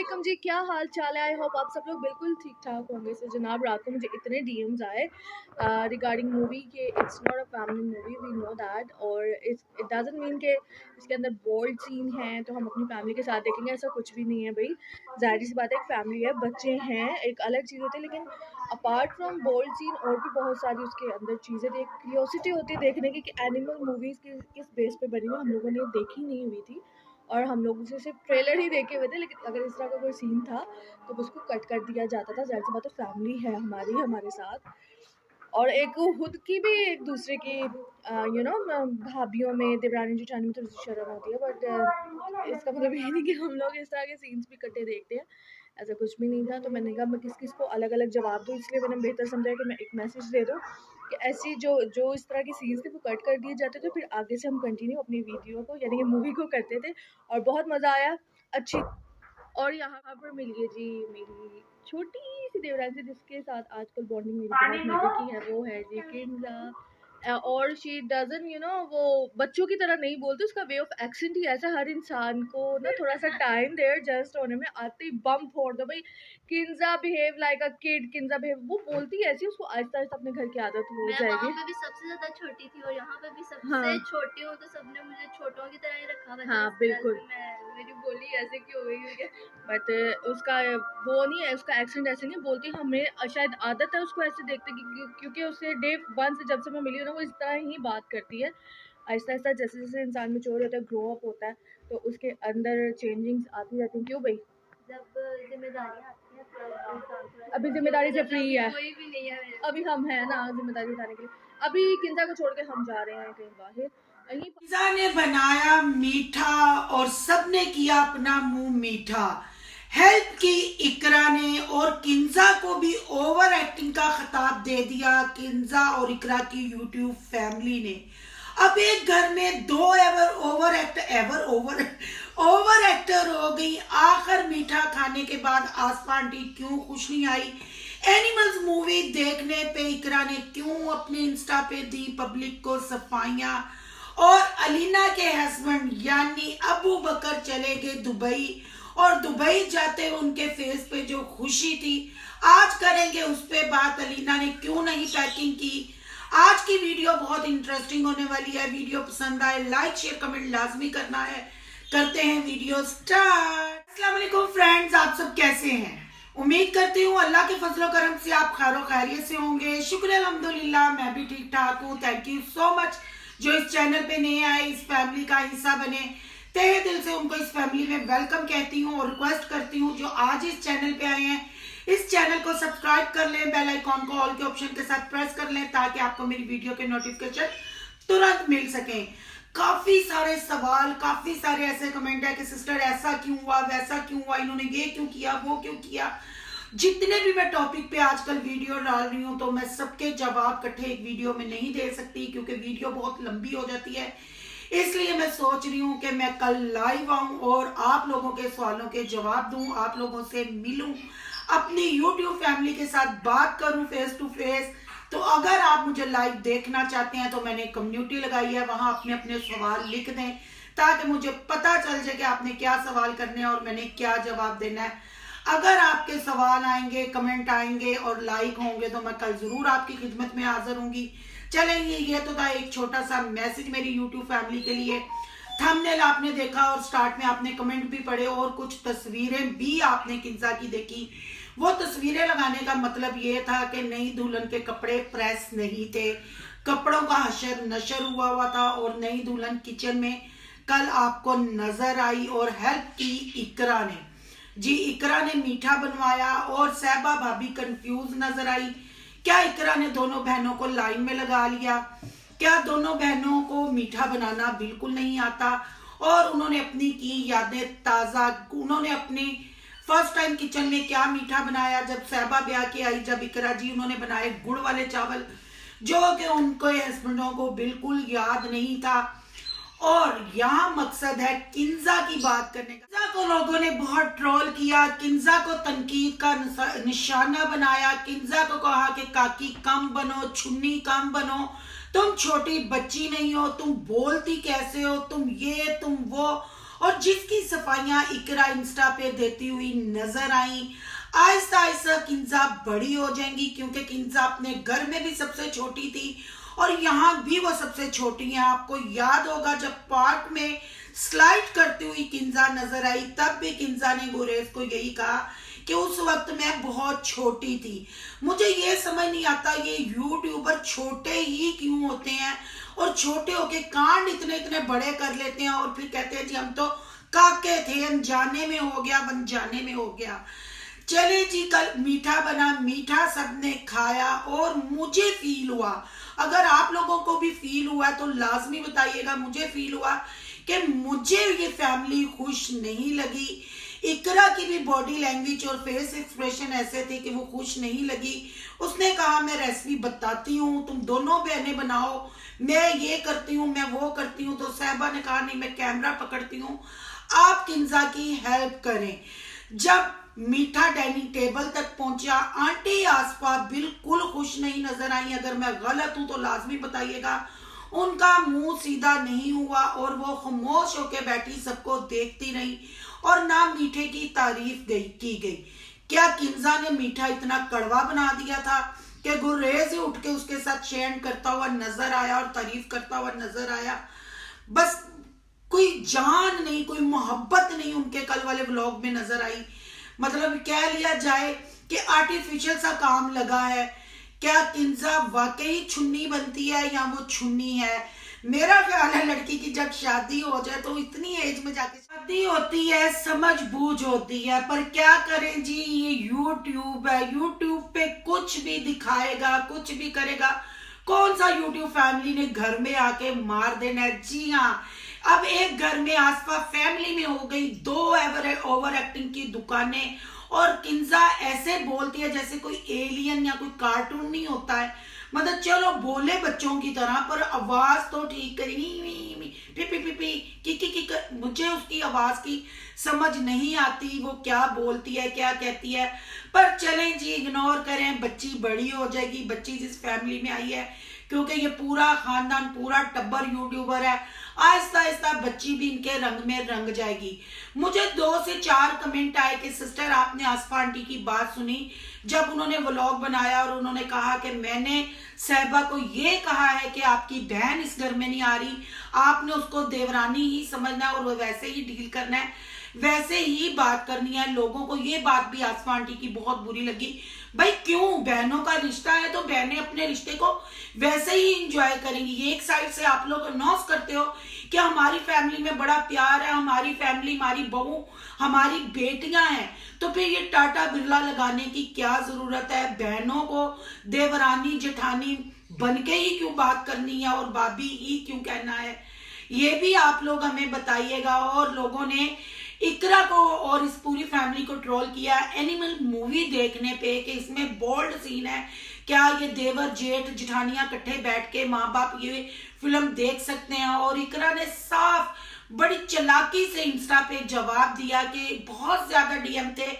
अस्सलामुअलैकुम जी, क्या हाल चाल है। आई होप आप सब लोग बिल्कुल ठीक ठाक होंगे। सो जनाब, रात को मुझे इतने डीएम्स आए रिगार्डिंग मूवी के it's not a family movie, we know that, और इट डजंट मीन के इसके अंदर बोल्ड सीन हैं तो हम अपनी फैमिली के साथ देखेंगे, ऐसा कुछ भी नहीं है भाई। जाहिर सी बात है, एक फैमिली है, बच्चे हैं, एक अलग चीज़ होती है, लेकिन अपार्ट फ्रॉम बोल्ड सीन और भी बहुत सारी उसके अंदर चीज़ें थी। क्यूरियोसिटी होती है देखने की कि एनिमल मूवीज़ किस बेस पे बनी हुई, हम लोगों ने देखी नहीं हुई थी और हम लोग उसे सिर्फ ट्रेलर ही देखे हुए थे। लेकिन अगर इस तरह का कोई सीन था तो उसको कट कर दिया जाता था। ज़ाहिर सी बात है, फैमिली है हमारी हमारे साथ, और एक खुद की भी एक दूसरे की भाभीियों में, देवरानी जेठानी में थोड़ी सी शर्म होती है, बट इसका मतलब ये नहीं कि हम लोग इस तरह के सीन्स भी कटे देखते हैं। ऐसा कुछ भी नहीं था। तो मैंने कहा मैं किस को अलग अलग जवाब दूँ, इसलिए मैंने बेहतर समझा कि मैं एक मैसेज दे दूँ कि ऐसी जो जो इस तरह की सीन्स थे वो कट कर दिए जाते थे, फिर आगे से हम कंटिन्यू अपनी वीडियो को यानी कि मूवी को करते थे और बहुत मज़ा आया। अच्छी। और यहाँ पर मिलिए जी मेरी छोटी सी देवरानी, जिसके साथ आजकल बॉन्डिंग मेरी बहुत मजे की है, वो है जी किंजा। और शी डजन वो बच्चों की तरह नहीं बोलती, उसका वे ऑफ एक्सेंट ही ऐसा। हर इंसान को ना थोड़ा सा टाइम दे जस्ट होने में, आते ही बम फोड़ दो भाई। Kinza behave like a kid, Kinza behave, वो बोलती है ऐसी, उसको आहिस्ता आहिस्ता अपने घर की आदत हो जाएगी। वहाँ पे भी सबसे ज्यादा छोटी थी और यहाँ पे भी सबसे हाँ छोटी हूँ, तो सबने मुझे छोटों की तरह ही रखा हुआ था। हाँ बिल्कुल। मेरी बोली ऐसे क्यों हुई है? बट उसका वो नहीं है, उसका एक्सेंट ऐसे नहीं बोलती। हमें शायद आदत है उसको ऐसे देखते क्योंकि उसे डे वन से जब से मैं मिली हूँ ना, वो इस तरह ही बात करती है। आहिस्ता आहिस्ता जैसे जैसे इंसान मैच्योर होता है, ग्रो अप होता है, तो उसके अंदर चेंजिंग्स आती रहती हैं। क्यों भाई? जब जिम्मेदारियाँ आती हैं तब इंसान थोड़ा अभी जिम्मेदारी से फ्री है, कोई भी नहीं है मेरे अभी हम हैं ना जिम्मेदारी उठाने के लिए। अभी किंजा को छोड़ के हम जा रहे हैं कहीं बाहर। पिज़्ज़ा ने बनाया मीठा और सबने किया अपना मुंह मीठा। हेल्प की इकरा ने और किंजा को भी ओवर एक्टिंग का खिताब दे दिया किंजा और इकरा की यूट्यूब फैमिली ने। अब एक घर में दो ओवर एक्टर हो गई। आखिर मीठा खाने के बाद आसमा आंटी क्यों खुश नहीं आई? एनिमल्स मूवी देखने पे इकरा ने क्यों अपने इंस्टा पे दी पब्लिक को सफाइयां? और अलीना के हस्बैंड यानी अबू बकर चले गए दुबई, और दुबई जाते उनके फेस पे जो खुशी थी, आज करेंगे उस पे बात। अलीना ने क्यों नहीं पैकिंग की? आज की वीडियो बहुत इंटरेस्टिंग होने वाली है। वीडियो पसंद आए लाइक शेयर कमेंट लाजमी करना है। करते हैं वीडियो स्टार्ट। अस्सलाम वालेकुम फ्रेंड्स, आप सब कैसे हैं? उम्मीद करती हूँ अल्लाह के फजलो करम से आप खैरो खैरियत से होंगे। शुक्र अल्हम्दुलिल्लाह, मैं भी ठीक ठाक हूँ। थैंक यू सो मच जो इस चैनल पे नए आए, इस फैमिली का हिस्सा बने। तहे दिल से उनको इस फैमिली में वेलकम कहती हूँ और रिक्वेस्ट करती हूँ जो आज इस चैनल पे आए हैं, इस चैनल को सब्सक्राइब कर लें, बेल आइकॉन को ऑल के ऑप्शन के साथ प्रेस कर लें ताकि आपको मेरी वीडियो के नोटिफिकेशन तुरंत मिल सके। काफी सारे सवाल, काफी सारे ऐसे कमेंट है कि सिस्टर ऐसा क्यों हुआ, वैसा क्यों हुआ, इन्होंने ये क्यों किया, वो क्यों किया। जितने भी मैं टॉपिक पे आजकल वीडियो डाल रही हूँ तो मैं सबके जवाब इकट्ठे एक वीडियो में नहीं दे सकती क्योंकि वीडियो बहुत लंबी हो जाती है। इसलिए मैं सोच रही हूँ कि मैं कल लाइव आऊं और आप लोगों के सवालों के जवाब दूं, आप लोगों से मिलूं, अपनी यूट्यूब फैमिली के साथ बात करूं फेस टू फेस। तो अगर आप मुझे लाइव देखना चाहते हैं तो मैंने कम्युनिटी लगाई है, वहां अपने अपने सवाल लिख दें ताकि मुझे पता चल जाए कि आपने क्या सवाल करने हैं और मैंने क्या जवाब देना है। अगर आपके सवाल आएंगे, कमेंट आएंगे और लाइक होंगे तो मैं कल जरूर आपकी खिदमत में हाजिर होंगी। चलेंगे, ये तो था एक छोटा सा मैसेज मेरी यूट्यूब फैमिली के लिए। थंबनेल आपने देखा और स्टार्ट में आपने कमेंट भी पढ़े और कुछ तस्वीरें भी आपने किंजा की देखी। वो तस्वीरें लगाने का मतलब ये था कि नई दुल्हन के कपड़े प्रेस नहीं थे, कपड़ों का हशर नशर हुआ था और नई दुल्हन किचन में कल आपको नजर आई। और हेल्प की इकरा ने, जी इकरा ने मीठा बनवाया और सहबा भाभी कंफ्यूज नजर आई। क्या इकरा ने दोनों बहनों को लाइन में लगा लिया? क्या दोनों बहनों को मीठा बनाना बिल्कुल नहीं आता? और उन्होंने अपनी की यादें ताजा, उन्होंने अपनी फर्स्ट टाइम किचन में क्या मीठा बनाया जब सहबा ब्याह के आई, जब इकरा जी उन्होंने बनाए गुड़ वाले चावल जो कि उनके हस्बैंडों को बिल्कुल याद नहीं था। और यहाँ मकसद है किंजा की बात करने का। किंजा को लोगों ने बहुत ट्रोल किया, किंजा को तनकीद का निशाना बनाया, किंजा को कहा कि काकी कम बनो, छुन्नी कम बनो, तुम छोटी बच्ची नहीं हो, तुम बोलती कैसे हो, तुम ये तुम वो। और जिसकी सफाइयां इकरा इंस्टा पे देती हुई नजर आई। आहिस्ता आहिस्ता किंजा बड़ी हो जाएंगी, क्योंकि किंजा अपने घर में भी सबसे छोटी थी और यहाँ भी वो सबसे छोटी है। आपको याद होगा जब पार्क में स्लाइड करती हुई किंजा नजर आई, तब भी किंजा ने गुरेज को यही कहा कि उस वक्त मैं बहुत छोटी थी। मुझे ये समझ नहीं आता ये यूट्यूबर छोटे ही क्यों होते हैं और छोटे होके कांड इतने इतने बड़े कर लेते हैं और फिर कहते हैं जी हम तो काके थे, अनजाने में हो गया, अनजाने में हो गया। चले जी, कल मीठा बना, मीठा सबने खाया और मुझे फील हुआ, अगर आप लोगों को भी फील हुआ तो लाजमी बताइएगा। मुझे फील हुआ कि मुझे ये फैमिली खुश नहीं लगी। इकरा की भी बॉडी लैंग्वेज और फेस एक्सप्रेशन ऐसे थे कि वो खुश नहीं लगी। उसने कहा मैं रेसिपी बताती हूँ, तुम दोनों बहनें बनाओ, मैं ये करती हूँ, मैं वो करती हूँ। तो साहिबा ने कहा नहीं, मैं कैमरा पकड़ती हूँ, आप किंजा की हेल्प करें। जब मीठा डाइनिंग टेबल तक पहुंचा, आंटी आसपा बिल्कुल खुश नहीं नजर आई। अगर मैं गलत हूं तो लाजमी बताइएगा। उनका मुंह सीधा नहीं हुआ और वो खामोश होकर बैठी, सबको देखती रही और ना मीठे की तारीफ की गई। क्या किंजा ने मीठा इतना कड़वा बना दिया था कि गुरेज उठ के उसके साथ शेयर करता हुआ नजर आया और तारीफ करता हुआ नजर आया? बस कोई जान नहीं, कोई मोहब्बत नहीं उनके कल वाले व्लॉग में नजर आई। मतलब कह लिया जाए कि आर्टिफिशियल सा काम लगा है। क्या किंजा वाकई छुन्नी बनती है या वो छुन्नी है? मेरा ख्याल है लड़की की जब शादी हो जाए तो इतनी एज में जाके शादी होती है, समझ बूझ होती है। पर क्या करें जी, ये यूट्यूब है, यूट्यूब पे कुछ भी दिखाएगा, कुछ भी करेगा। कौन सा यूट्यूब फैमिली ने घर में आके मार देना है? जी हाँ, अब एक घर में आसपा फैमिली में हो गई 2 ओवर एक्टिंग की दुकानें और किंजा ऐसे बोलती है जैसे कोई एलियन या कोई कार्टून नहीं होता है। मतलब चलो बोले बच्चों की तरह, पर आवाज तो ठीक करी, पी पी पी पी की मुझे उसकी आवाज की समझ नहीं आती, वो क्या बोलती है, क्या कहती है। पर चलें जी, इग्नोर करें, बच्ची बड़ी हो जाएगी। बच्ची जिस फैमिली में आई है, क्योंकि ये पूरा खानदान, पूरा टब्बर यूट्यूबर है, आहिस्ता आहिस्ता बच्ची भी इनके रंग में रंग जाएगी। मुझे 2 से 4 कमेंट आए कि सिस्टर आपने आसफा आंटी की बात सुनी जब उन्होंने व्लॉग बनाया और उन्होंने कहा कि मैंने साहिबा को ये कहा है कि आपकी बहन इस घर में नहीं आ रही, आपने उसको देवरानी ही समझना है और वो वैसे ही डील करना है, वैसे ही बात करनी है। लोगों को ये बात भी आसफा आंटी की बहुत बुरी लगी। भाई क्यों, बहनों का रिश्ता है तो बहनें अपने रिश्ते को वैसे ही इंजॉय करेंगी। ये एक साइड से आप लोग अनाउंस करते हो कि हमारी फैमिली में बड़ा प्यार है, हमारी फैमिली, हमारी बहू, हमारी बेटियां हैं, तो फिर ये टाटा बिरला लगाने की क्या जरूरत है? बहनों को देवरानी जेठानी बनके ही क्यों बात करनी है और भाभी ही क्यों कहना है? ये भी आप लोग हमें बताइएगा। और लोगों ने इकरा को और इस पूरी फैमिली को ट्रोल किया एनिमल मूवी देखने पे कि इसमें बोल्ड सीन है, क्या ये देवर जेठ जिठानियां इकट्ठे बैठ के माँ बाप ये फिल्म देख सकते हैं? और इकरा ने साफ बड़ी चालाकी से इंस्टा पे जवाब दिया कि बहुत ज्यादा डीएम थे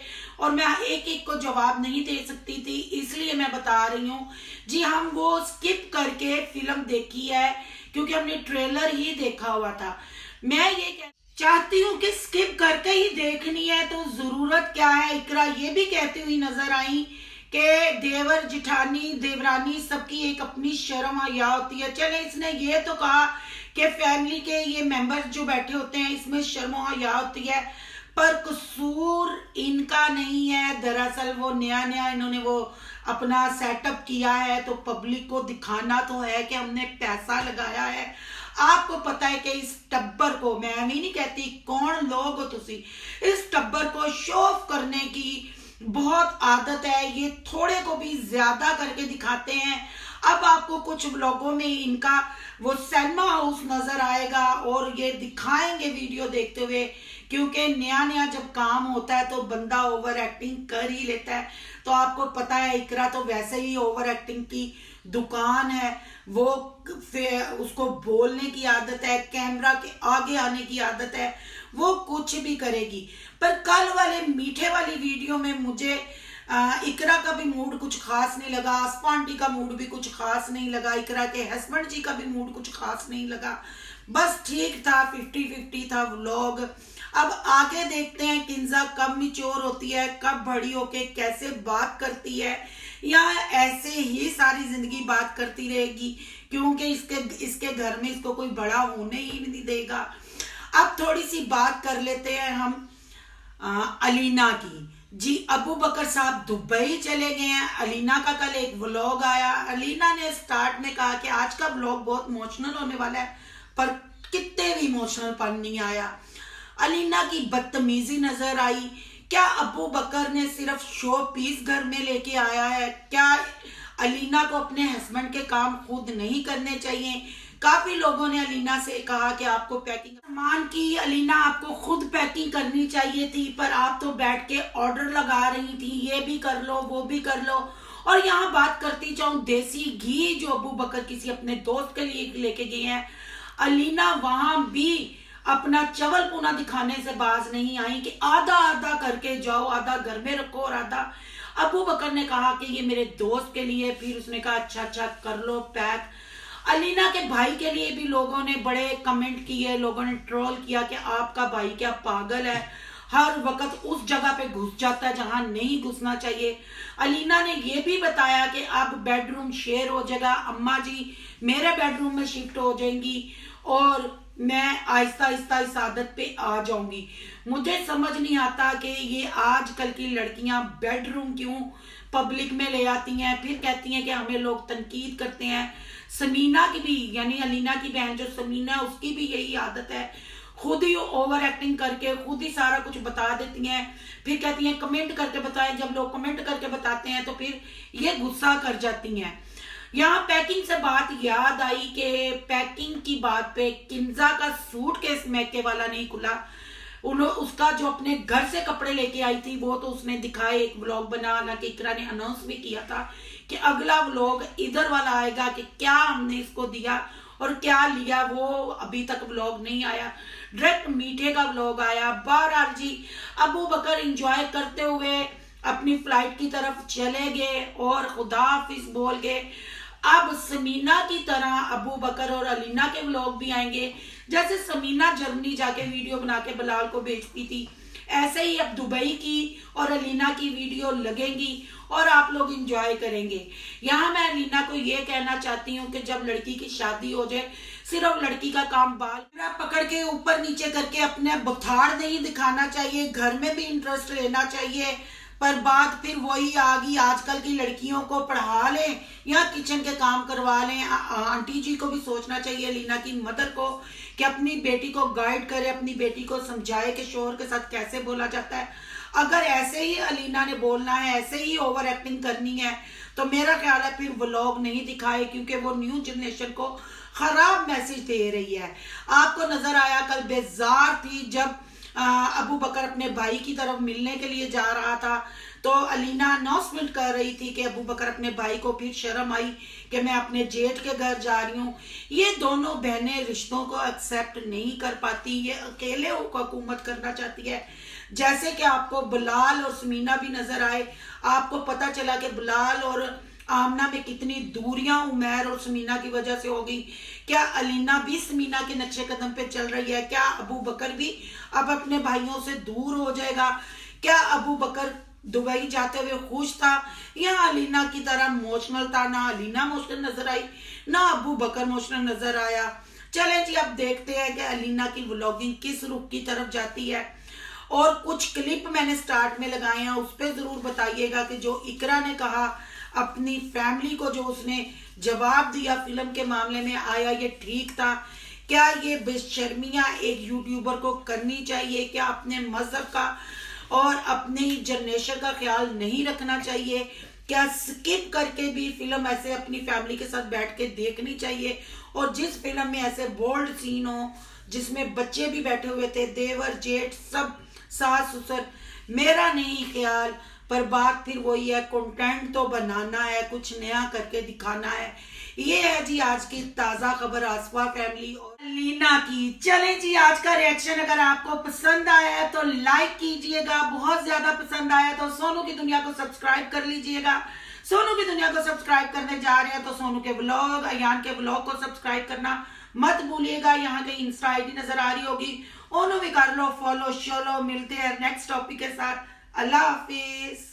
और मैं एक एक को जवाब नहीं दे सकती थी, इसलिए मैं बता रही हूँ जी। हम वो स्किप करके फिल्म देखी है क्योंकि हमने ट्रेलर ही देखा हुआ था। मैं ये चाहती हूँ कि स्किप करके ही देखनी है तो जरूरत क्या है? इकरा ये भी कहती हुई नजर आई कि देवर जिठानी देवरानी सबकी एक अपनी शर्म हया होती है। चले, इसने ये तो कहा कि फैमिली के ये मेंबर्स जो बैठे होते हैं इसमें शर्म हया होती है, पर कसूर इनका नहीं है। दरअसल वो नया नया इन्होंने वो अपना सेटअप किया है तो पब्लिक को दिखाना तो है कि हमने पैसा लगाया है। आपको पता है कि इस टब्बर को, मैं भी नहीं कहती कौन लोग हो तुसी, इस टब्बर को शो ऑफ करने की बहुत आदत है। ये थोड़े को भी ज्यादा करके दिखाते हैं। अब आपको कुछ व्लॉगों में इनका वो सिनेमा हाउस नजर आएगा और ये दिखाएंगे वीडियो देखते हुए, क्योंकि नया नया जब काम होता है तो बंदा ओवर एक्टिंग कर ही लेता है। तो आपको पता है इकरा तो वैसे ही ओवर एक्टिंग की दुकान है, वो उसको बोलने की आदत है, कैमरा के आगे आने की आदत है, वो कुछ भी करेगी। पर कल वाले मीठे वाली वीडियो में मुझे इकरा का भी मूड कुछ खास नहीं लगा, आसफा आंटी का मूड भी कुछ खास नहीं लगा, इकरा के हस्बैंड जी का भी मूड कुछ खास नहीं लगा। बस ठीक था, 50-50 था व्लॉग। अब आगे देखते हैं किंजा कब मैच्योर होती है, कब बड़ी होके कैसे बात करती है, या ऐसे ही सारी जिंदगी बात करती रहेगी क्योंकि इसके घर में इसको कोई बड़ा होने ही नहीं देगा। अब थोड़ी सी बात कर लेते हैं हम अलीना की। जी अबू बकर साहब दुबई चले गए हैं। अलीना का कल एक व्लॉग आया। अलीना ने स्टार्ट में कहा कि आज का व्लॉग बहुत इमोशनल होने वाला है, पर कितने भी इमोशनल पन नहीं आया। अलीना की बदतमीजी नजर आई। क्या अबू बकर ने सिर्फ शो पीस घर में लेके आया है? क्या अलीना को अपने हस्बैंड के काम खुद नहीं करने चाहिए? काफी लोगों ने अलीना से कहा कि आपको पैकिंग सामान की अलीना आपको खुद पैकिंग करनी चाहिए थी, पर आप तो बैठ के ऑर्डर लगा रही थी, ये भी कर लो वो भी कर लो। और यहाँ बात करती चाहूँ देसी घी जो अबू बकर किसी अपने दोस्त के लिए लेके गए हैं, अलीना वहां भी अपना चवलपुना दिखाने से बाज नहीं आई कि आधा आधा करके जाओ, आधा घर में रखो और आधा। अबू बकर ने कहा कि ये मेरे दोस्त के लिए, फिर उसने कहा अच्छा अच्छा कर लो पैक। अलीना के भाई के लिए भी लोगों ने बड़े कमेंट किए, लोगों ने ट्रोल किया कि आपका भाई क्या पागल है, हर वक्त उस जगह पे घुस जाता है जहां नहीं घुसना चाहिए। अलीना ने यह भी बताया कि अब बेडरूम शेयर हो जाएगा, अम्मा जी मेरे बेडरूम में शिफ्ट हो जाएंगी और मैं आहिस्ता आहिस्ता इस आदत पे आ जाऊंगी। मुझे समझ नहीं आता कि ये आजकल की लड़कियां बेडरूम क्यों पब्लिक में ले आती हैं, फिर कहती हैं कि हमें लोग तनकीद करते हैं। समीना की भी, यानी अलीना की बहन जो समीना है, उसकी भी यही आदत है, खुद ही ओवर एक्टिंग करके खुद ही सारा कुछ बता देती हैं, फिर कहती हैं कमेंट करके बताएं। जब लोग कमेंट करके बताते हैं तो फिर ये गुस्सा कर जाती हैं। यहाँ पैकिंग से बात याद आई कि पैकिंग की बात पे किंजा का सूट केस मैके वाला नहीं खुला। उसका जो अपने घर से कपड़े लेके आई थी वो तो उसने दिखाए, एक व्लॉग बना, हालांकि इकरा ने अनाउंस भी किया था कि अगला व्लॉग इधर वाला आएगा कि क्या हमने इसको दिया और क्या लिया, वो अभी तक व्लॉग नहीं आया। डायरेक्ट मीठे का व्लॉग आया। बहरहाल जी अबू बकर एंजॉय करते हुए अपनी फ्लाइट की तरफ चले गए और खुदा हाफिज बोल गए। अब समीना की तरह अबू बकर और अलीना के व्लॉग भी आएंगे। जैसे समीना जर्मनी जाके वीडियो बना के बिलाल को भेजती थी, ऐसे ही अब दुबई की और अलीना की वीडियो लगेंगी और आप लोग एंजॉय करेंगे। यहाँ मैं अलीना को ये कहना चाहती हूँ कि जब लड़की की शादी हो जाए, सिर्फ लड़की का काम बाल पकड़ के ऊपर नीचे करके अपने बुखार नहीं दिखाना चाहिए, घर में भी इंटरेस्ट लेना चाहिए। पर बात फिर वही आ गई, आजकल की लड़कियों को पढ़ा लें या किचन के काम करवा लें। आंटी जी को भी सोचना चाहिए, अलीना की मदर को, कि अपनी बेटी को गाइड करे, अपनी बेटी को समझाए कि शोहर के साथ कैसे बोला जाता है। अगर ऐसे ही अलीना ने बोलना है, ऐसे ही ओवर एक्टिंग करनी है, तो मेरा ख्याल है फिर व्लॉग नहीं दिखाए, क्योंकि वो न्यू जनरेशन को खराब मैसेज दे रही है। आपको नजर आया कल बेजार थी जब अबू बकर अपने भाई की तरफ मिलने के लिए जा रहा था, तो अलीना अनाउंसमेंट कर रही थी कि अबू बकर अपने भाई को, फिर शर्म आई कि मैं अपने जेठ के घर जा रही हूँ। ये दोनों बहनें रिश्तों को एक्सेप्ट नहीं कर पाती, ये अकेले हुकूमत करना चाहती है। जैसे कि आपको बिलाल और समीना भी नजर आए, आपको पता चला कि बिलाल और आमना में कितनी दूरियां उमैर और समीना की वजह से हो गई। क्या अलीना भी समीना के नक्शे कदम पे चल रही है? क्या अबू बकर भी अब अपने भाइयों से दूर हो जाएगा? क्या अबू बकर दुबई जाते हुए खुश था या अलीना की तरह इमोशनल था? ना अलीना इमोशनल नजर आई, ना अबू बकर इमोशनल नजर आया। चलें जी, अब देखते हैं कि अलीना की व्लॉगिंग किस रुख की तरफ जाती है। और कुछ क्लिप मैंने स्टार्ट में लगाए हैं, उस पर जरूर बताइएगा कि जो इकरा ने कहा अपनी फैमिली को, जो उसने जवाब दिया फिल्म के मामले में, आया ये ठीक था? क्या ये बेशर्मियां एक यूट्यूबर को करनी चाहिए? क्या अपने मजहब का और अपनी जनरेशन का ख्याल नहीं रखना चाहिए? क्या स्किप करके भी फिल्म ऐसे अपनी फैमिली के साथ बैठ के देखनी चाहिए? और जिस फिल्म में ऐसे बोल्ड सीन हो, जिसमें बच्चे भी बैठे हुए थे, देवर जेठ सब, सास ससुर, मेरा नहीं ख्याल। पर बात फिर वही है, कंटेंट तो बनाना है, कुछ नया करके दिखाना है। ये है जी आज की ताजा खबर आसफा फैमिली और अलीना की। चलें जी, आज का रिएक्शन अगर आपको पसंद आया है तो लाइक कीजिएगा, बहुत ज्यादा पसंद आया तो सोनू की दुनिया को सब्सक्राइब कर लीजिएगा। सोनू की दुनिया को सब्सक्राइब करने जा रहे हैं तो सोनू के व्लॉग, अयान के व्लॉग को सब्सक्राइब करना मत भूलिएगा। यहाँ कहीं इंस्टा आईडी नजर आ रही होगी, उन्होंने भी कर लो फॉलो शोलो। मिलते हैं नेक्स्ट टॉपिक के साथ। अल्लाह हाफिज।